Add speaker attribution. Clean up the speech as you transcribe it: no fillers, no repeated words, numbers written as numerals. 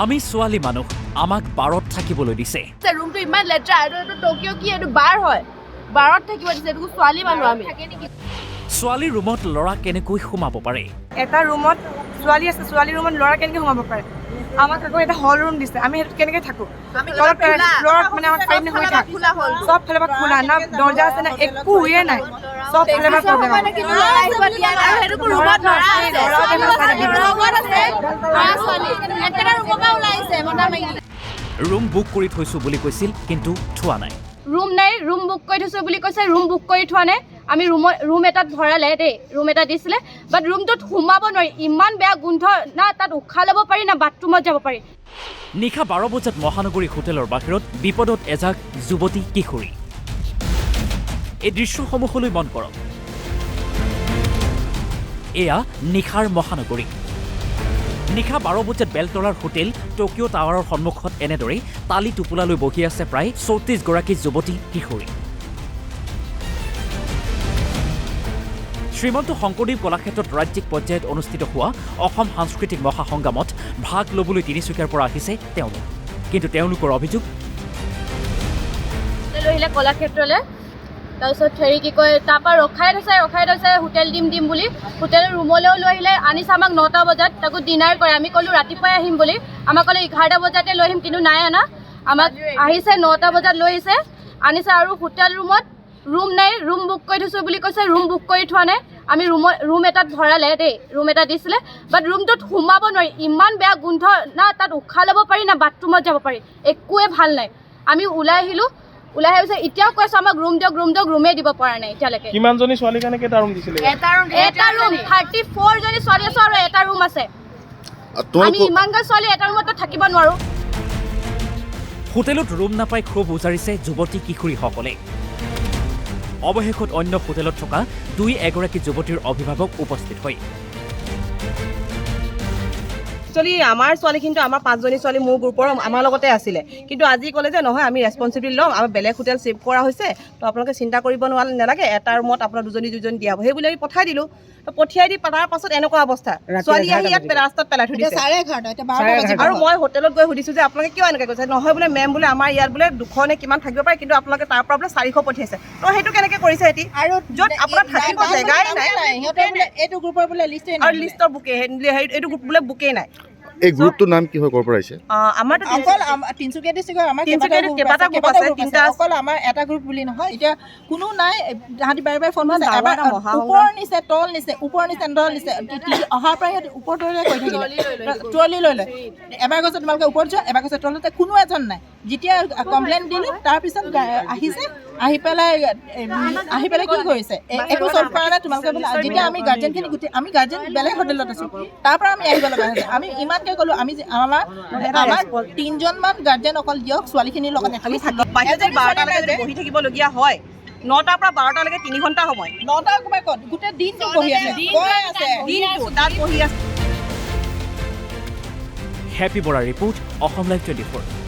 Speaker 1: আমি ছোৱালী মানুহ আমাক বাৰত থাকিবলৈ দিছে
Speaker 2: ৰুমটো ইমান লেতেৰা আৰু এইটো টকিঅ' কি এইটো বাৰ হয় বাৰত থাকিব দিছে এইটো ছোৱালী মানুহ আমি
Speaker 1: ছোৱালী ৰুমত ল'ৰা কেনেকৈ সোমাব পাৰে
Speaker 3: এটা ৰুমত ছোৱালী আছে ছোৱালী ৰুমত ল'ৰা কেনেকৈ সোমাব পাৰে আমাক আকৌ এটা হল ৰুম দিছে আমি সেইটো কেনেকৈ থাকোঁ তলত ফ্ল'ৰত মানে আমাক পাৰিম হৈ থাক চব ফালৰ পৰা খোলা না দৰ্জা আছে না একোৱে নাই চব ফালৰ পৰা
Speaker 1: ৰুম বুক কৰি থৈছোঁ বুলি কৈছিল কিন্তু থোৱা নাই
Speaker 2: ৰুম নাই ৰুম বুক কৰি থৈছোঁ বুলি কৈছে ৰুম বুক কৰি থোৱা নাই আমি ৰুম এটাত ভৰালে দেই ৰুম এটা দিছিলে বাট ৰুমটোত সোমাব নোৱাৰি ইমান বেয়া গোন্ধ না তাত উশাহ ল'ব পাৰি না বাথৰুমত যাব পাৰি
Speaker 1: নিশা 12 বজাত মহানগৰী হোটেলৰ বাহিৰত বিপদত এজাক যুৱতী কিশোৰী এই দৃশ্যসমূহলৈ মন কৰক এয়া নিশাৰ মহানগৰী নিশা 12 বজাত বেলতলাৰ হোটেল টকিঅ' টাৱাৰৰ সন্মুখত এনেদৰেই তালি টোপোলালৈ বহি আছে প্ৰায় 34 গৰাকী যুৱতী কিশোৰী শ্ৰীমন্ত শংকৰদেৱ কলাক্ষেত্ৰত ৰাজ্যিক পৰ্যায়ত অনুষ্ঠিত হোৱা অসম সাংস্কৃতিক মহাসংগ্ৰামত ভাগ ল'বলৈ তিনিচুকীয়াৰ পৰা আহিছে তেওঁলোক কিন্তু তেওঁলোকৰ অভিযোগ
Speaker 2: আহিলে কলাক্ষেত্ৰলৈ তাৰপিছত হেৰি কি কয় তাৰপৰা ৰখাই থৈছে হোটেল দিম বুলি হোটেলৰ ৰুমলৈও লৈ আহিলে আনিছে আমাক 9টা বজাত তাকো ডিনাৰ কৰে আমি ক'লোঁ ৰাতিপুৱাই আহিম বুলি আমাক ক'লে 11টা বজাতে লৈ আহিম কিন্তু নাই অনা আমাক আহিছে 9টা বজাত লৈ আহিছে আনিছে আৰু হোটেল ৰুমত ৰুম নাই ৰুম বুক কৰি থৈছোঁ বুলি কৈছে ৰুম বুক কৰি থোৱা নাই আমি ৰুম এটাত ভৰালে দেই ৰুম এটা দিছিলে বাট ৰুমটোত সোমাব নোৱাৰি ইমান বেয়া গোন্ধ না তাত উশাহ ল'ব পাৰি না বাথৰুমত যাব পাৰি একোৱে ভাল নাই আমি ওলাই আহিলোঁ ওলাই আহিছে এতিয়াও কৈছোঁ আমাক ৰুম দিয়ক ৰুমেই দিব পৰা নাই এতিয়ালৈকে
Speaker 4: কিমানজনী ছোৱালীৰ কাৰণে কেইটা ৰুম দিছিলে
Speaker 2: এটা ৰুম 34 জনী ছোৱালী আছে আৰু এটা ৰুম আছে আমি ইমানগাল ছোৱালী এটা ৰুমত থাকিব নোৱাৰোঁ
Speaker 1: হোটেলত ৰুম নাপাই ক্ষোভ উজাৰিছে যুৱতী কিশোৰীসকলে অৱশেষত অন্য হোটেলত থকা এগৰাকী যুৱতীৰ অভিভাৱক উপস্থিত হয়
Speaker 3: একচুৱেলি আমাৰ ছোৱালীখিনিতো আমাৰ 5জনী ছোৱালী মোৰ গ্ৰুপৰ আমাৰ লগতে আছিলে কিন্তু আজি ক'লে যে নহয় আমি ৰেছপনচিবিলিটি ল'ম আমাৰ বেলেগ হোটেল ছেভ কৰা হৈছে তো আপোনালোকে চিন্তা কৰিব নালাগে এটা ৰুমত আপোনাৰ দুজনী দিয়া হ'ব সেইবুলি আমি পঠাই দিলোঁ পঠিয়াই দি তাৰ পাছত এনেকুৱা অৱস্থা ছোৱালী আহি ইয়াত ৰাস্তাত পেলাই থৈ দিছে আৰু মই হোটেলত গৈ সুধিছোঁ যে আপোনালোকে কিয় এনেকৈ কৈছে নহয় বোলে মেম বোলে আমাৰ ইয়াত বোলে 200 নে কিমান থাকিব পাৰে কিন্তু আপোনালোকে তাৰ পৰা বোলে 400 পঠিয়াইছে তো সেইটো কেনেকৈ কৰিছে এটি আৰু য'ত আপোনাৰ থাকিব জেগাই নাই
Speaker 5: এইটো গ্ৰুপৰ বোলে লিষ্ট
Speaker 3: আৰু লিষ্টৰ বুকে এইটো গ্ৰুপ বোলে বুকেই নাই
Speaker 6: এই গ্ৰুপটোৰ নাম কি হয় ক'ৰ পৰা আহিছে
Speaker 3: আমাৰতো
Speaker 5: তিনিচুকীয়া ডিষ্ট্ৰিক্টৰ আমাৰ
Speaker 3: কেইবাটা গ্ৰুপ আছে তিনিটা
Speaker 5: অকল আমাৰ এটা গ্ৰুপ বুলি নহয় এতিয়া কোনো নাই তাহাঁতি বাৰে ফোন কৰিছে এবাৰ ওপৰ নিছে তল নিছে ওপৰ নিছে তল নিছে অহাৰ পৰা ইয়াত ওপৰ তললৈ কৈ থাকিলে ট্ৰলি লৈ লয় এবাৰ কৈছে তোমালোকে ওপৰত যোৱা এবাৰ কৈছে তলতে কোনো এজন নাই যেতিয়া কমপ্লেইন দিলোঁ তাৰপিছত আহিছে আহি পেলাই কি কৰিছে একো চল্ভ কৰা নাই তোমালোকে বোলে যেতিয়া আমি গাৰ্জেনখিনি গোটেই আমি গাৰ্জেন বেলেগ হোটেলত আছোঁ তাৰ পৰা আমি আহিব লগা হৈছে আমি ইমানকৈ ক'লোঁ আমি আমাৰ 3জনমান গাৰ্জেন অকল দিয়ক ছোৱালীখিনিৰ লগত
Speaker 3: আমি থাকি বাহিৰত যদি 12টালৈকে বহি থাকিবলগীয়া হয় 9টাৰ পৰা 12টালৈকে 3 ঘণ্টা সময়
Speaker 5: 9টা ক'ৰবাত ক'ত গোটেই দিনটো বহি আছে
Speaker 3: দিনটো তাত বহি আছে
Speaker 1: happy Bora report Assam live 24